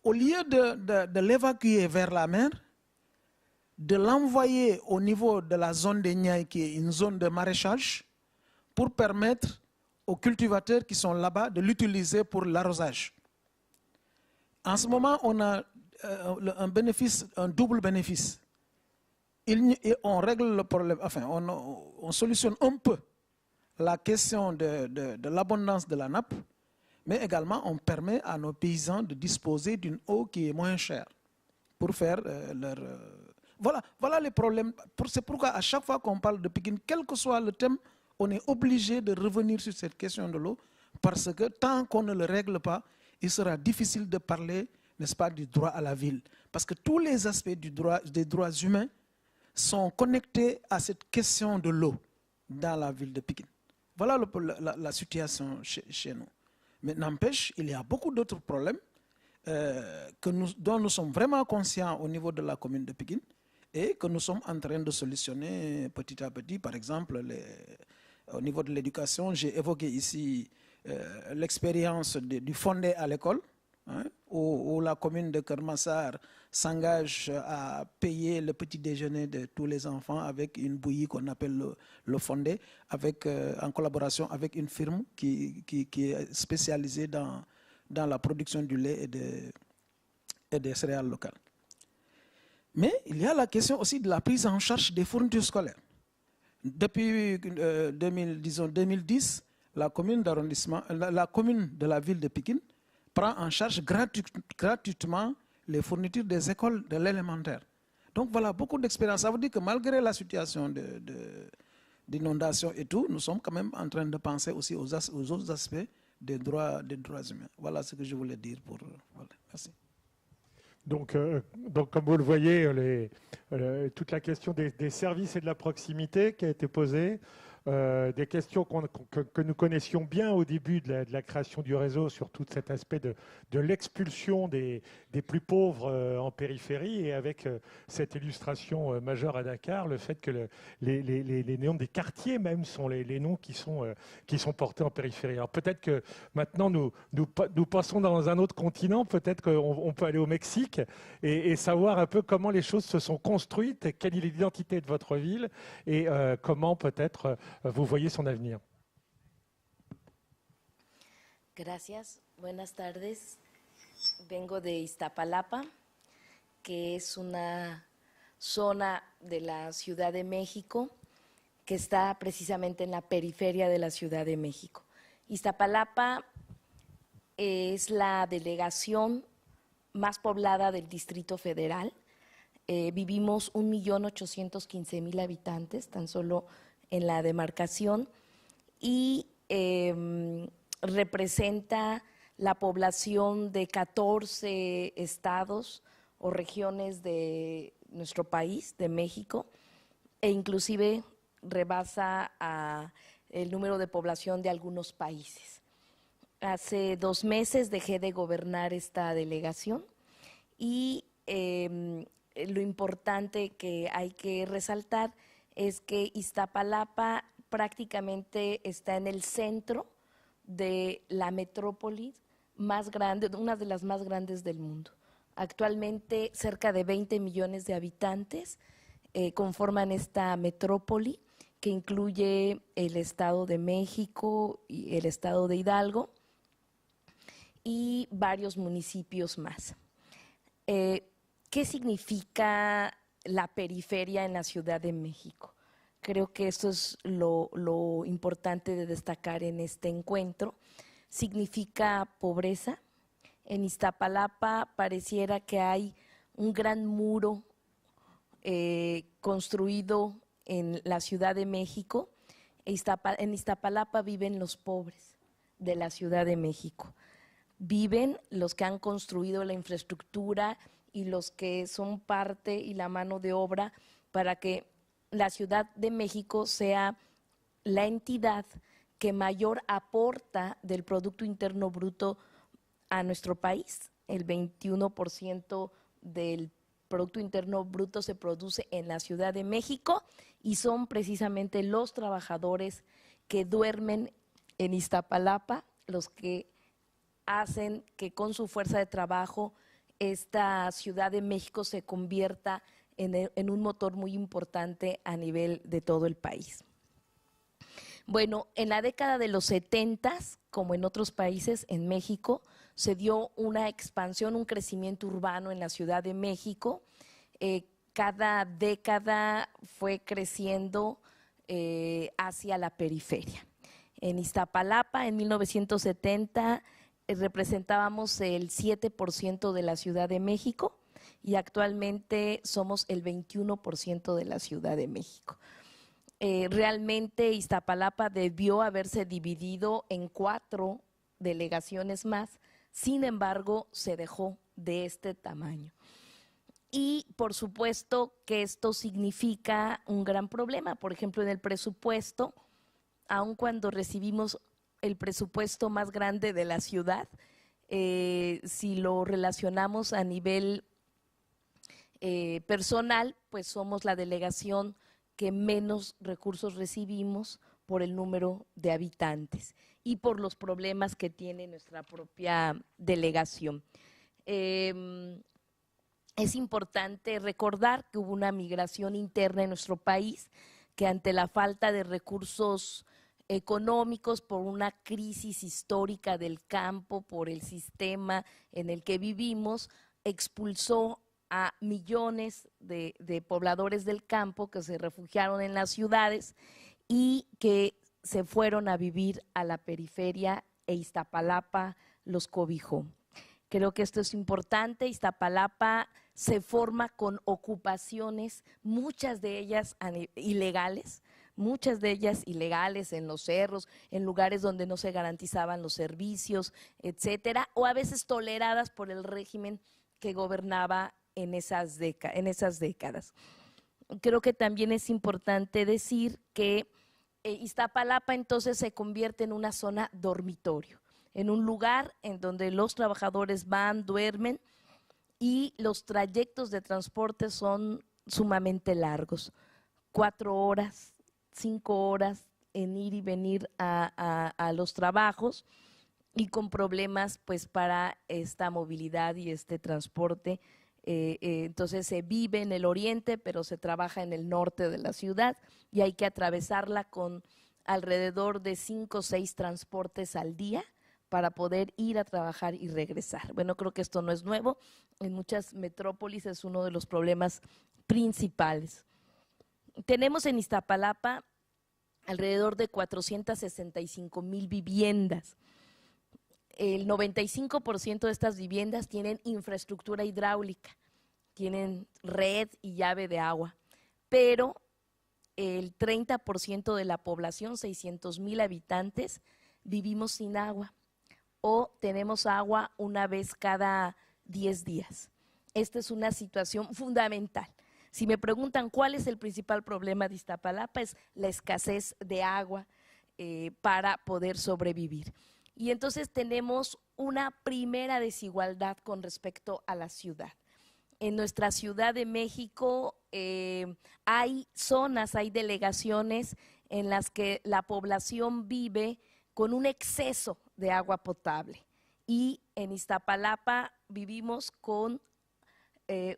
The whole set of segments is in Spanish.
au lieu de l'évacuer vers la mer, de l'envoyer au niveau de la zone des Niayes, qui est une zone de maraîchage, pour permettre aux cultivateurs qui sont là-bas de l'utiliser pour l'arrosage. En ce moment, on a un bénéfice, un double bénéfice. On règle le problème, enfin, on solutionne un peu la question de l'abondance de la nappe, mais également on permet à nos paysans de disposer d'une eau qui est moins chère pour faire leur... Voilà les problèmes. C'est pourquoi à chaque fois qu'on parle de Pikine, quel que soit le thème, on est obligé de revenir sur cette question de l'eau, parce que tant qu'on ne le règle pas, il sera difficile de parler, n'est-ce pas, du droit à la ville. Parce que tous les aspects des droits humains sont connectés à cette question de l'eau dans la ville de Pikine. Voilà la situation chez nous. Mais n'empêche, il y a beaucoup d'autres problèmes dont nous sommes vraiment conscients au niveau de la commune de Pikine et que nous sommes en train de solutionner petit à petit. Par exemple, au niveau de l'éducation, j'ai évoqué ici l'expérience du fondé à l'école, hein, où la commune de Kermassar s'engage à payer le petit déjeuner de tous les enfants avec une bouillie qu'on appelle le fondé, en collaboration avec une firme qui est spécialisée dans la production du lait et des céréales locales. Mais il y a la question aussi de la prise en charge des fournitures scolaires. Depuis 2010, la commune de la ville de Pikine prend en charge gratuitement les fournitures des écoles de l'élémentaire. Donc voilà, beaucoup d'expérience. Ça veut dire que malgré la situation d'inondation et tout, nous sommes quand même en train de penser aussi aux autres aspects des droits humains. Voilà ce que je voulais dire. Voilà. Merci. Donc, comme vous le voyez, toute la question des services et de la proximité qui a été posée, des questions que nous connaissions bien au début de la création du réseau sur tout cet aspect de l'expulsion des plus pauvres en périphérie, et avec cette illustration majeure à Dakar, le fait que les noms des quartiers même sont les noms qui sont portés en périphérie. Alors peut-être que maintenant nous passons dans un autre continent, peut-être qu'on peut aller au Mexique et savoir un peu comment les choses se sont construites, quelle est l'identité de votre ville et comment peut-être vous voyez son avenir. Gracias. Buenas tardes. Vengo de Iztapalapa, que es una zona de la Ciudad de México que está precisamente en la periferia de la Ciudad de México. Iztapalapa es la delegación más poblada del Distrito Federal. Vivimos 1.815.000 habitantes, tan solo en la demarcación, y representa la población de 14 estados o regiones de nuestro país, de México, e inclusive rebasa el número de población de algunos países. Hace 2 meses dejé de gobernar esta delegación y lo importante que hay que resaltar es que Iztapalapa prácticamente está en el centro de la metrópoli más grande, una de las más grandes del mundo. Actualmente cerca de 20 millones de habitantes conforman esta metrópoli, que incluye el Estado de México y el Estado de Hidalgo y varios municipios más. ¿Qué significa la periferia en la Ciudad de México? Creo que eso es lo importante de destacar en este encuentro. Significa pobreza. En Iztapalapa pareciera que hay un gran muro construido en la Ciudad de México. En Iztapalapa viven los pobres de la Ciudad de México. Viven los que han construido la infraestructura y los que son parte y la mano de obra para que la Ciudad de México sea la entidad que mayor aporta del Producto Interno Bruto a nuestro país. El 21% del Producto Interno Bruto se produce en la Ciudad de México y son precisamente los trabajadores que duermen en Iztapalapa los que hacen que con su fuerza de trabajo esta Ciudad de México se convierta en un motor muy importante a nivel de todo el país. Bueno, en la década de los 70, como en otros países, en México, se dio una expansión, un crecimiento urbano en la Ciudad de México. Cada década fue creciendo hacia la periferia. En Iztapalapa, en 1970, representábamos el 7% de la Ciudad de México y actualmente somos el 21% de la Ciudad de México. Realmente Iztapalapa debió haberse dividido en 4 delegaciones más, sin embargo se dejó de este tamaño. Y por supuesto que esto significa un gran problema, por ejemplo en el presupuesto, aun cuando recibimos el presupuesto más grande de la ciudad, si lo relacionamos a nivel personal, pues somos la delegación que menos recursos recibimos por el número de habitantes y por los problemas que tiene nuestra propia delegación. Es importante recordar que hubo una migración interna en nuestro país, que ante la falta de recursos económicos, por una crisis histórica del campo, por el sistema en el que vivimos, expulsó a millones de pobladores del campo que se refugiaron en las ciudades y que se fueron a vivir a la periferia, e Iztapalapa los cobijó. Creo que esto es importante. Iztapalapa se forma con ocupaciones, muchas de ellas ilegales, en los cerros, en lugares donde no se garantizaban los servicios, etcétera, o a veces toleradas por el régimen que gobernaba en esas décadas. Creo que también es importante decir que Iztapalapa entonces se convierte en una zona dormitorio, en un lugar en donde los trabajadores van, duermen y los trayectos de transporte son sumamente largos, 4 horas, 5 horas en ir y venir a los trabajos, y con problemas pues para esta movilidad y este transporte. Entonces se vive en el oriente, pero se trabaja en el norte de la ciudad y hay que atravesarla con alrededor de 5 o 6 transportes al día para poder ir a trabajar y regresar. Bueno, creo que esto no es nuevo, en muchas metrópolis es uno de los problemas principales. Tenemos en Iztapalapa alrededor de 465,000 viviendas. El 95% de estas viviendas tienen infraestructura hidráulica, tienen red y llave de agua, pero el 30% de la población, 600,000 habitantes, vivimos sin agua o tenemos agua una vez cada 10 días. Esta es una situación fundamental. Si me preguntan cuál es el principal problema de Iztapalapa, es la escasez de agua para poder sobrevivir. Y entonces tenemos una primera desigualdad con respecto a la ciudad. En nuestra Ciudad de México hay zonas, hay delegaciones en las que la población vive con un exceso de agua potable y en Iztapalapa vivimos con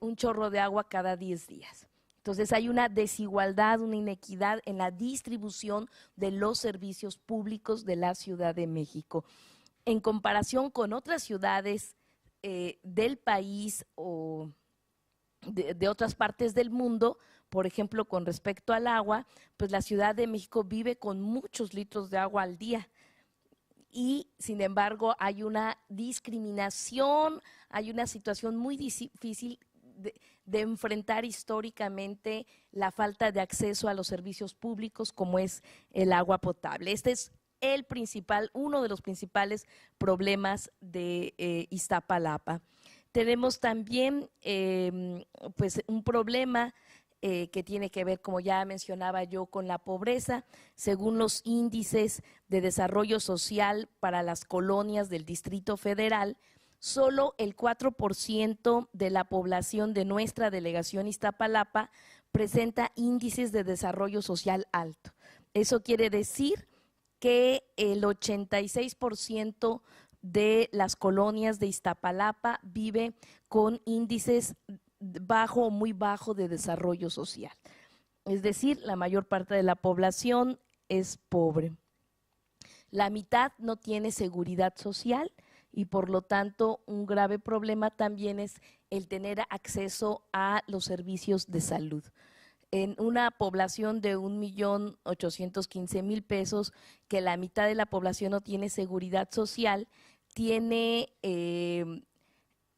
un chorro de agua cada 10 días. Entonces hay una desigualdad, una inequidad en la distribución de los servicios públicos de la Ciudad de México. En comparación con otras ciudades del país o de otras partes del mundo, por ejemplo, con respecto al agua, pues la Ciudad de México vive con muchos litros de agua al día. Y sin embargo hay una discriminación, hay una situación muy difícil de enfrentar históricamente la falta de acceso a los servicios públicos como es el agua potable. Este es uno de los principales problemas de Iztapalapa. Tenemos también pues un problema que tiene que ver, como ya mencionaba yo, con la pobreza. Según los índices de desarrollo social para las colonias del Distrito Federal, solo el 4% de la población de nuestra delegación Iztapalapa presenta índices de desarrollo social alto. Eso quiere decir que el 86% de las colonias de Iztapalapa vive con índices bajo o muy bajo de desarrollo social. Es decir, la mayor parte de la población es pobre. La mitad no tiene seguridad social y por lo tanto un grave problema también es el tener acceso a los servicios de salud. En una población de 1.815.000 pesos, que la mitad de la población no tiene seguridad social, tiene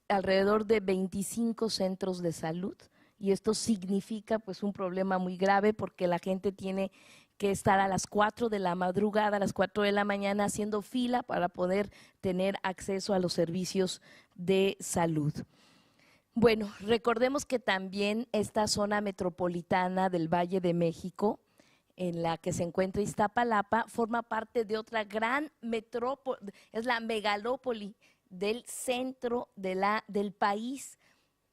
alrededor de 25 centros de salud, y esto significa pues un problema muy grave porque la gente tiene que estar a las 4 de la madrugada, a las 4 de la mañana haciendo fila para poder tener acceso a los servicios de salud. Bueno, recordemos que también esta zona metropolitana del Valle de México, en la que se encuentra Iztapalapa, forma parte de otra gran metrópoli, es la megalópoli del centro del país,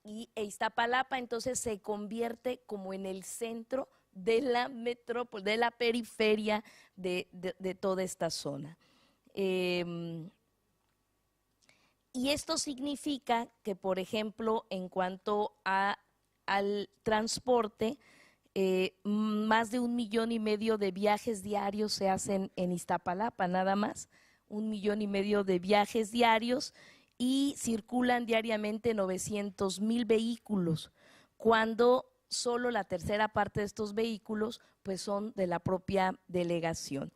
y Iztapalapa entonces se convierte como en el centro de la metrópoli, de la periferia de toda esta zona. Y esto significa que, por ejemplo, en cuanto al transporte, más de 1,5 millones de viajes diarios se hacen en Iztapalapa, nada más, 1,5 millones de viajes diarios, y circulan diariamente 900,000 vehículos, cuando solo la tercera parte de estos vehículos pues son de la propia delegación.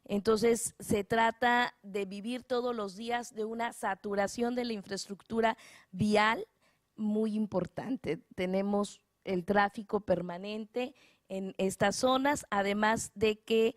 Entonces, se trata de vivir todos los días de una saturación de la infraestructura vial muy importante. Tenemos el tráfico permanente en estas zonas, además de que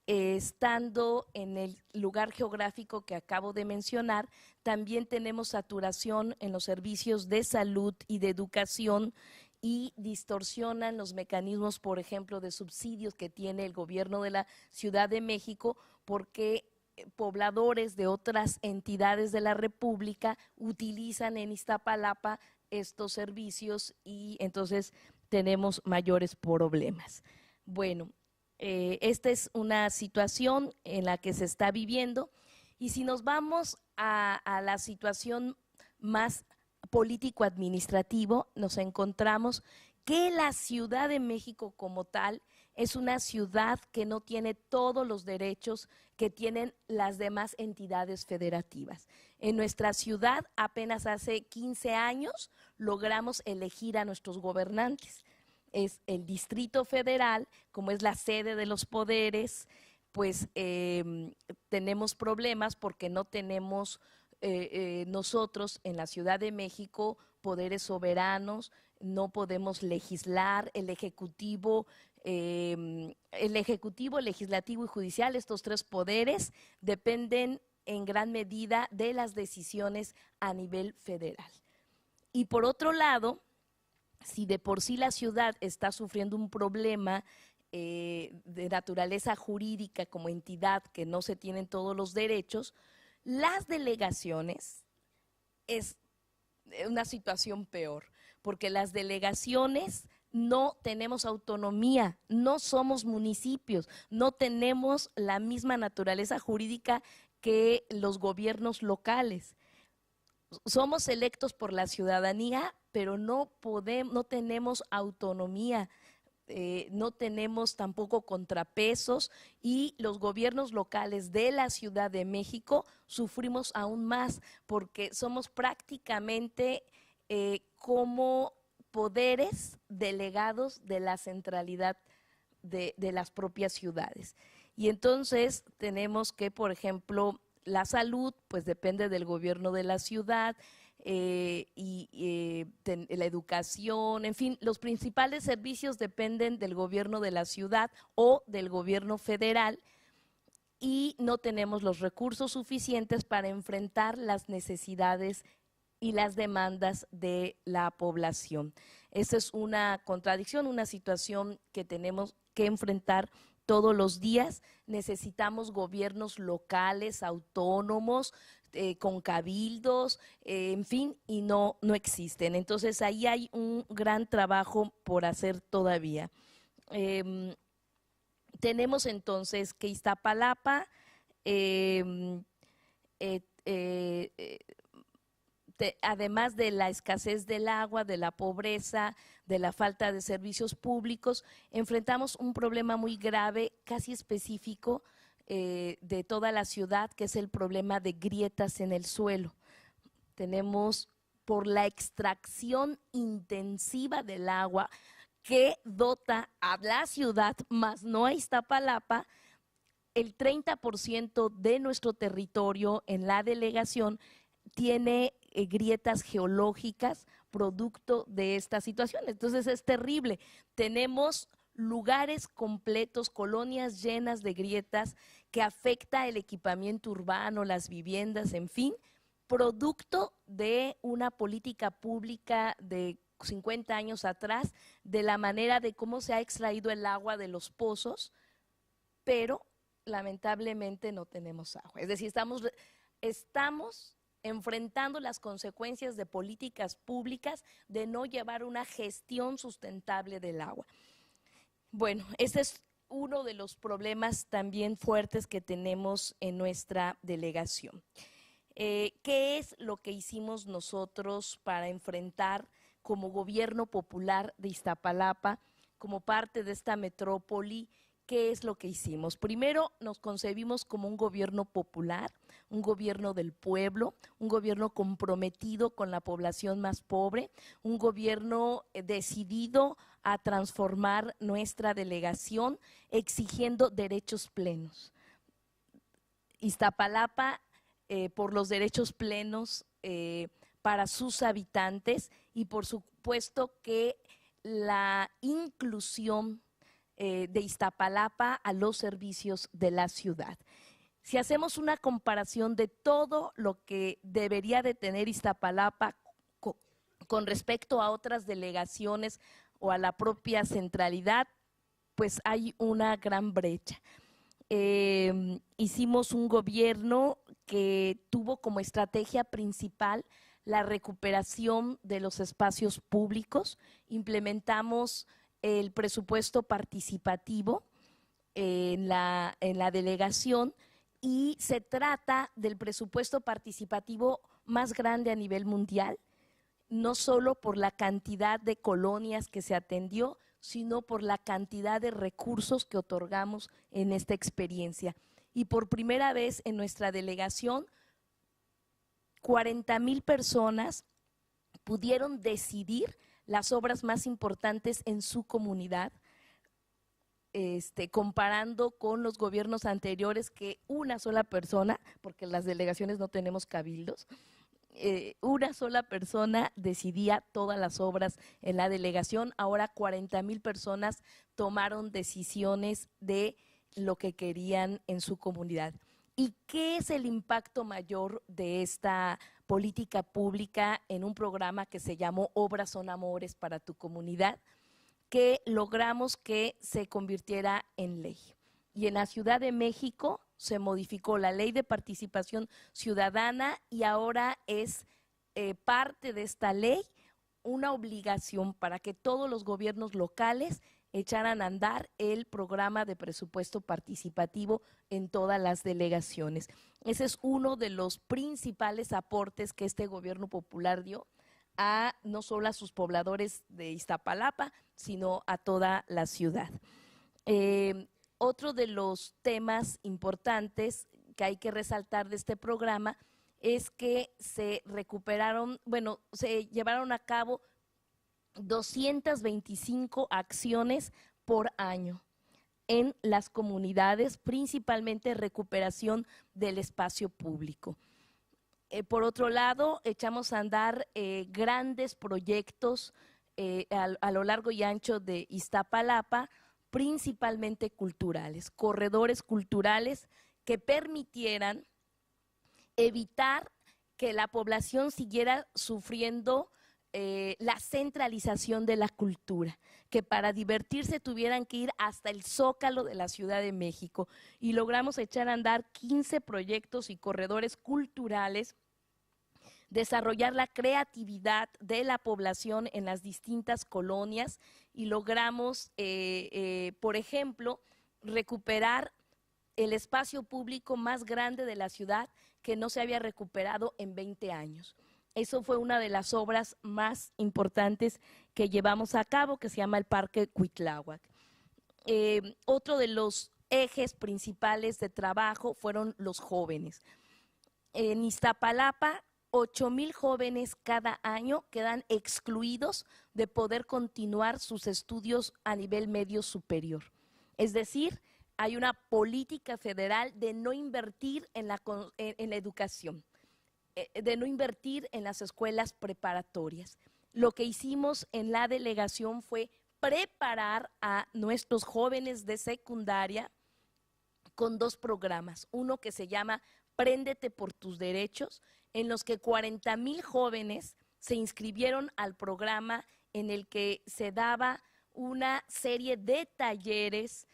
estando en el lugar geográfico que acabo de mencionar, también tenemos saturación en los servicios de salud y de educación, y distorsionan los mecanismos, por ejemplo, de subsidios que tiene el gobierno de la Ciudad de México, porque pobladores de otras entidades de la República utilizan en Iztapalapa estos servicios y entonces tenemos mayores problemas. Bueno, esta es una situación en la que se está viviendo, y si nos vamos a la situación más político-administrativo, nos encontramos que la Ciudad de México como tal es una ciudad que no tiene todos los derechos que tienen las demás entidades federativas. En nuestra ciudad, apenas hace 15 años, logramos elegir a nuestros gobernantes. Es el Distrito Federal, como es la sede de los poderes, pues tenemos problemas porque no tenemos nosotros en la Ciudad de México poderes soberanos, no podemos legislar, el ejecutivo, legislativo y judicial, estos tres poderes dependen en gran medida de las decisiones a nivel federal. Y por otro lado, si de por sí la ciudad está sufriendo un problema de naturaleza jurídica como entidad que no se tienen todos los derechos, las delegaciones es una situación peor, porque las delegaciones no tenemos autonomía, no somos municipios, no tenemos la misma naturaleza jurídica que los gobiernos locales. Somos electos por la ciudadanía, pero no tenemos autonomía. No tenemos tampoco contrapesos, y los gobiernos locales de la Ciudad de México sufrimos aún más porque somos prácticamente como poderes delegados de la centralidad de las propias ciudades. Y entonces tenemos que, por ejemplo, la salud pues depende del gobierno de la ciudad, la educación, en fin, los principales servicios dependen del gobierno de la ciudad o del gobierno federal, y no tenemos los recursos suficientes para enfrentar las necesidades y las demandas de la población. Esa es una contradicción, una situación que tenemos que enfrentar todos los días. Necesitamos gobiernos locales, autónomos, con cabildos, en fin, y no existen. Entonces ahí hay un gran trabajo por hacer todavía. Tenemos entonces que Iztapalapa además de la escasez del agua, de la pobreza, de la falta de servicios públicos, enfrentamos un problema muy grave, casi específico, de toda la ciudad, que es el problema de grietas en el suelo. Tenemos, por la extracción intensiva del agua que dota a la ciudad, más no a Iztapalapa, el 30% de nuestro territorio en la delegación tiene grietas geológicas producto de esta situación. Entonces es terrible. Tenemos lugares completos, colonias llenas de grietas que afecta el equipamiento urbano, las viviendas, en fin, producto de una política pública de 50 años atrás, de la manera de cómo se ha extraído el agua de los pozos, pero lamentablemente no tenemos agua. Es decir, estamos enfrentando las consecuencias de políticas públicas de no llevar una gestión sustentable del agua. Bueno, ese es uno de los problemas también fuertes que tenemos en nuestra delegación. ¿Qué es lo que hicimos nosotros para enfrentar como gobierno popular de Iztapalapa, como parte de esta metrópoli? ¿Qué es lo que hicimos? Primero, nos concebimos como un gobierno popular, un gobierno del pueblo, un gobierno comprometido con la población más pobre, un gobierno decidido a transformar nuestra delegación, exigiendo derechos plenos. Iztapalapa, por los derechos plenos para sus habitantes y por supuesto que la inclusión de Iztapalapa a los servicios de la ciudad. Si hacemos una comparación de todo lo que debería de tener Iztapalapa con respecto a otras delegaciones o a la propia centralidad, pues hay una gran brecha. Hicimos un gobierno que tuvo como estrategia principal la recuperación de los espacios públicos, implementamos el presupuesto participativo en la delegación y se trata del presupuesto participativo más grande a nivel mundial, no solo por la cantidad de colonias que se atendió, sino por la cantidad de recursos que otorgamos en esta experiencia. Y por primera vez en nuestra delegación, 40,000 personas pudieron decidir las obras más importantes en su comunidad, comparando con los gobiernos anteriores que una sola persona, porque las delegaciones no tenemos cabildos, una sola persona decidía todas las obras en la delegación. Ahora 40,000 personas tomaron decisiones de lo que querían en su comunidad. ¿Y qué es el impacto mayor de esta política pública en un programa que se llamó Obras son Amores para tu comunidad? Que logramos que se convirtiera en ley. Y en la Ciudad de México se modificó la Ley de Participación Ciudadana y ahora es parte de esta ley una obligación para que todos los gobiernos locales echaran a andar el programa de presupuesto participativo en todas las delegaciones. Ese es uno de los principales aportes que este gobierno popular dio a no solo a sus pobladores de Iztapalapa, sino a toda la ciudad. Otro de los temas importantes que hay que resaltar de este programa es que se llevaron a cabo 225 acciones por año en las comunidades, principalmente recuperación del espacio público. Por otro lado, echamos a andar grandes proyectos a lo largo y ancho de Iztapalapa, principalmente culturales, corredores culturales que permitieran evitar que la población siguiera sufriendo la centralización de la cultura, que para divertirse tuvieran que ir hasta el Zócalo de la Ciudad de México, y logramos echar a andar 15 proyectos y corredores culturales, desarrollar la creatividad de la población en las distintas colonias y logramos, por ejemplo, recuperar el espacio público más grande de la ciudad, que no se había recuperado en 20 años. Eso fue una de las obras más importantes que llevamos a cabo, que se llama el Parque Cuitláhuac. Otro de los ejes principales de trabajo fueron los jóvenes. En Iztapalapa, 8,000 jóvenes cada año quedan excluidos de poder continuar sus estudios a nivel medio superior. Es decir, hay una política federal de no invertir en la educación, de no invertir en las escuelas preparatorias. Lo que hicimos en la delegación fue preparar a nuestros jóvenes de secundaria con 2 programas. Uno que se llama Préndete por tus derechos, en los que 40,000 jóvenes se inscribieron al programa, en el que se daba una serie de talleres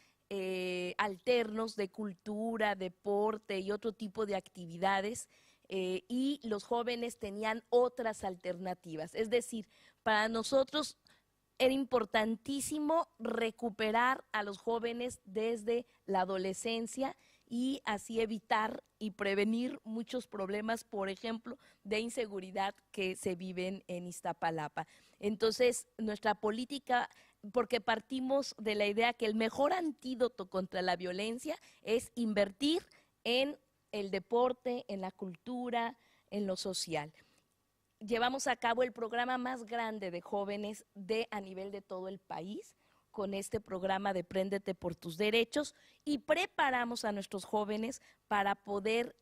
alternos de cultura, deporte y otro tipo de actividades, y los jóvenes tenían otras alternativas. Es decir, para nosotros era importantísimo recuperar a los jóvenes desde la adolescencia y así evitar y prevenir muchos problemas, por ejemplo, de inseguridad que se viven en Iztapalapa. Entonces, nuestra política, porque partimos de la idea que el mejor antídoto contra la violencia es invertir en el deporte, en la cultura, en lo social. Llevamos a cabo el programa más grande de jóvenes a nivel de todo el país, con este programa de Préndete por tus derechos, y preparamos a nuestros jóvenes para poder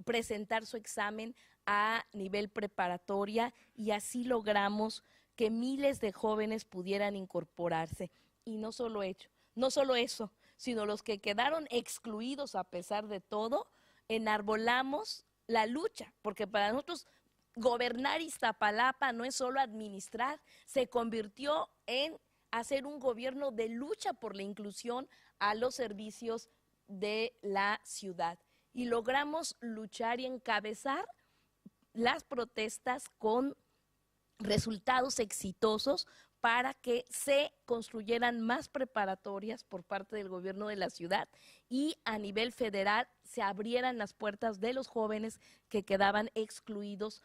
presentar su examen a nivel preparatoria, y así logramos que miles de jóvenes pudieran incorporarse. Y no solo eso, sino los que quedaron excluidos a pesar de todo, enarbolamos la lucha, porque para nosotros gobernar Iztapalapa no es solo administrar, se convirtió en hacer un gobierno de lucha por la inclusión a los servicios de la ciudad. Y logramos luchar y encabezar las protestas con resultados exitosos para que se construyeran más preparatorias por parte del gobierno de la ciudad, y a nivel federal se abrieran las puertas de los jóvenes que quedaban excluidos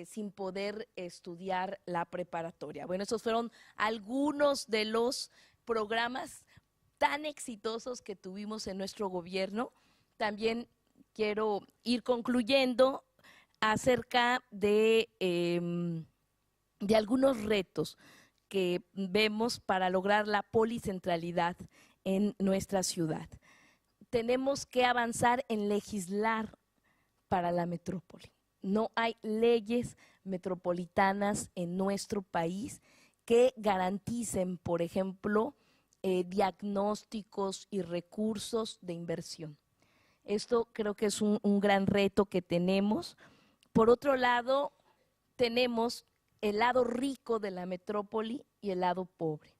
sin poder estudiar la preparatoria. Bueno, esos fueron algunos de los programas tan exitosos que tuvimos en nuestro gobierno. También quiero ir concluyendo acerca de algunos retos que vemos para lograr la policentralidad en nuestra ciudad. Tenemos que avanzar en legislar para la metrópoli. No hay leyes metropolitanas en nuestro país que garanticen, por ejemplo, diagnósticos y recursos de inversión. Esto creo que es un gran reto que tenemos. Por otro lado, tenemos el lado rico de la metrópoli y el lado pobre.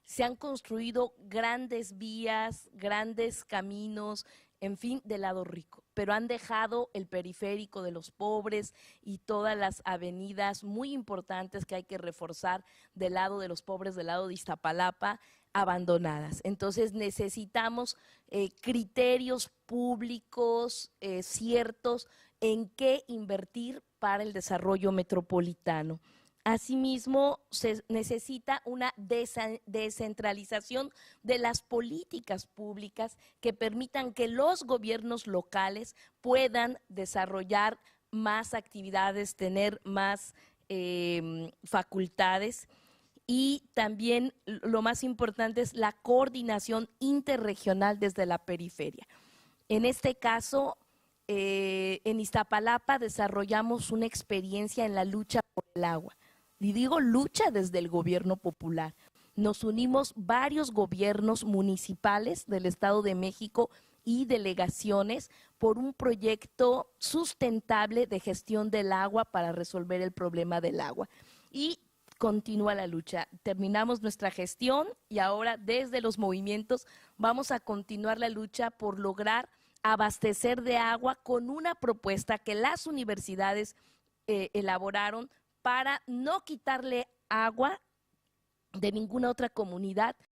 Se han construido grandes vías, grandes caminos, en fin, del lado rico, pero han dejado el periférico de los pobres y todas las avenidas muy importantes que hay que reforzar del lado de los pobres, del lado de Iztapalapa, abandonadas. Entonces necesitamos criterios públicos ciertos en qué invertir para el desarrollo metropolitano. Asimismo, se necesita una descentralización de las políticas públicas que permitan que los gobiernos locales puedan desarrollar más actividades, tener más facultades. Y también lo más importante es la coordinación interregional desde la periferia. En este caso, en Iztapalapa desarrollamos una experiencia en la lucha por el agua. Y digo lucha desde el gobierno popular. Nos unimos varios gobiernos municipales del Estado de México y delegaciones por un proyecto sustentable de gestión del agua para resolver el problema del agua. Y continúa la lucha. Terminamos nuestra gestión y ahora desde los movimientos vamos a continuar la lucha por lograr abastecer de agua con una propuesta que las universidades elaboraron para no quitarle agua de ninguna otra comunidad